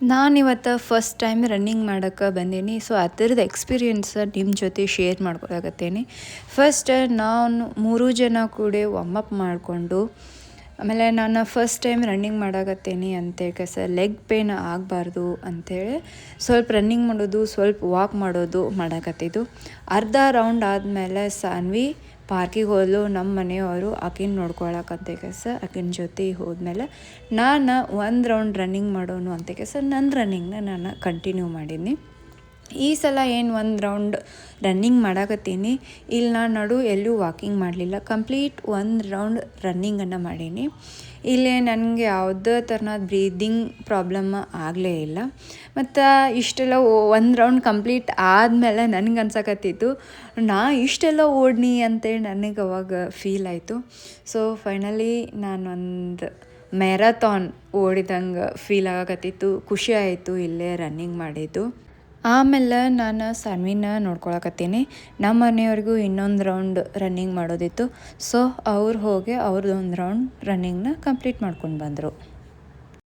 ನಾನಿವತ್ತು first time running ಮಾಡೋಕ್ಕೆ ಬಂದೀನಿ. ಸೊ ಅದರದ್ದು ಎಕ್ಸ್ಪೀರಿಯೆನ್ಸ್ ನಿಮ್ಮ ಜೊತೆ ಶೇರ್ ಮಾಡ್ಕೊಳಕತ್ತೀನಿ. ಫಸ್ಟ್ ನಾನು 3 ಜನ ಕೂಡ ವಾರ್ಮಪ್ ಮಾಡಿಕೊಂಡು ಆಮೇಲೆ ನಾನು ಫಸ್ಟ್ ಟೈಮ್ ರನ್ನಿಂಗ್ ಮಾಡಾಕತ್ತೀನಿ ಅಂತೇಳಿ ಲೆಗ್ ಪೇನ್ ಆಗಬಾರ್ದು ಅಂಥೇಳಿ ಸ್ವಲ್ಪ ರನ್ನಿಂಗ್ ಮಾಡೋದು, ಸ್ವಲ್ಪ ವಾಕ್ ಮಾಡೋದು ಮಾಡಾಕತ್ತಿದ್ದು. ಅರ್ಧ ರೌಂಡ್ ಆದಮೇಲೆ ಸಾನ್ವಿ ಪಾರ್ಕಿಗೆ ಹೋದಳು. ನಮ್ಮ ಮನೆಯವರು ಆಕಿನ ನೋಡ್ಕೊಳಕಂತ ಆಕಿನ ಜೊತೆ ಹೋದ್ಮೇಲೆ ನಾನು ಒಂದು ರೌಂಡ್ ರನ್ನಿಂಗ್ ಮಾಡೋನು ಅಂತ ನನ್ನ ರನ್ನಿಂಗ್ನ ನಾನು ಕಂಟಿನ್ಯೂ ಮಾಡೀನಿ. ಈ ಸಲ ಏನು ಒಂದು ರೌಂಡ್ ರನ್ನಿಂಗ್ ಮಾಡಾಕತ್ತೀನಿ. ಇಲ್ಲಿ ನಾನು ನಡು ಎಲ್ಲೂ ವಾಕಿಂಗ್ ಮಾಡಲಿಲ್ಲ, ಕಂಪ್ಲೀಟ್ ಒಂದು ರೌಂಡ್ ರನ್ನಿಂಗನ್ನು ಮಾಡೀನಿ. ಇಲ್ಲಿ ನನಗೆ ಯಾವುದೇ ಥರನಾದ ಬ್ರೀದಿಂಗ್ ಪ್ರಾಬ್ಲಮ್ ಆಗಲೇ ಇಲ್ಲ. ಮತ್ತು ಇಷ್ಟೆಲ್ಲ ಒಂದು ರೌಂಡ್ ಕಂಪ್ಲೀಟ್ ಆದಮೇಲೆ ನನಗೆ ಅನ್ಸಕತ್ತಿತ್ತು ಇಷ್ಟೆಲ್ಲ ಓಡ್ನಿ ಅಂತೇಳಿ ನನಗೆ ಅವಾಗ ಫೀಲ್ ಆಯಿತು. ಸೊ ಫೈನಲಿ ನಾನೊಂದು ಮ್ಯಾರಥಾನ್ ಓಡಿದಂಗೆ ಫೀಲ್ ಆಗಕತ್ತಿತ್ತು. ಖುಷಿ ಆಯಿತು ಇಲ್ಲೇ ರನ್ನಿಂಗ್ ಮಾಡಿದ್ದು. ಆಮೇಲೆ ನಾನು ಸಾನ್ವಿನ ನೋಡ್ಕೊಳಕತ್ತೀನಿ. ನಮ್ಮ ಮನೆಯವ್ರಿಗೂ ಇನ್ನೊಂದು ರೌಂಡ್ ರನ್ನಿಂಗ್ ಮಾಡೋದಿತ್ತು. ಸೊ ಅವ್ರು ಹೋಗಿ ಅವ್ರದ್ದು ಒಂದು ರೌಂಡ್ ರನ್ನಿಂಗ್ನ ಕಂಪ್ಲೀಟ್ ಮಾಡ್ಕೊಂಡು ಬಂದರು.